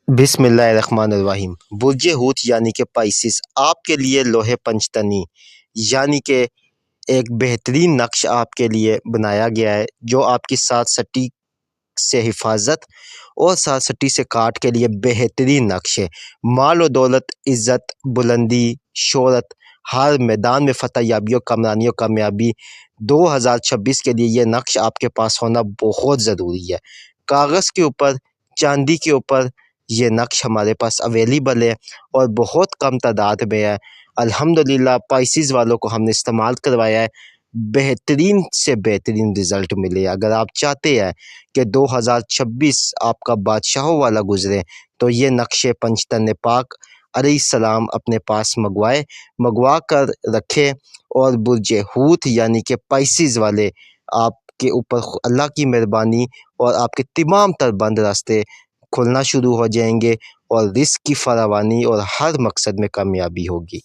بسم اللہ الرحمن الرحیم۔ برج حوت یعنی کہ پائسس آپ کے لیے لوہے پنجتنی یعنی کہ ایک بہترین نقش آپ کے لیے بنایا گیا ہے، جو آپ کی سات سٹی سے حفاظت اور سات سٹی سے کاٹ کے لیے بہترین نقش ہے۔ مال و دولت، عزت، بلندی، شہرت، ہر میدان میں فتح یابی و کامرانی و کامیابی 2026 کے لیے یہ نقش آپ کے پاس ہونا بہت ضروری ہے۔ کاغذ کے اوپر، چاندی کے اوپر یہ نقش ہمارے پاس اویلیبل ہے اور بہت کم تعداد میں ہے۔ الحمدللہ پائسز والوں کو ہم نے استعمال کروایا ہے، بہترین سے بہترین رزلٹ ملے۔ اگر آپ چاہتے ہیں کہ 2026 آپ کا بادشاہوں والا گزرے تو یہ نقش پنجتن پاک علیہ السلام اپنے پاس منگوا کر رکھے، اور برج حوت یعنی کہ پائسز والے آپ کے اوپر اللہ کی مہربانی اور آپ کے تمام تر بند راستے کھلنا شروع ہو جائیں گے، اور رزق کی فراوانی اور ہر مقصد میں کامیابی ہوگی۔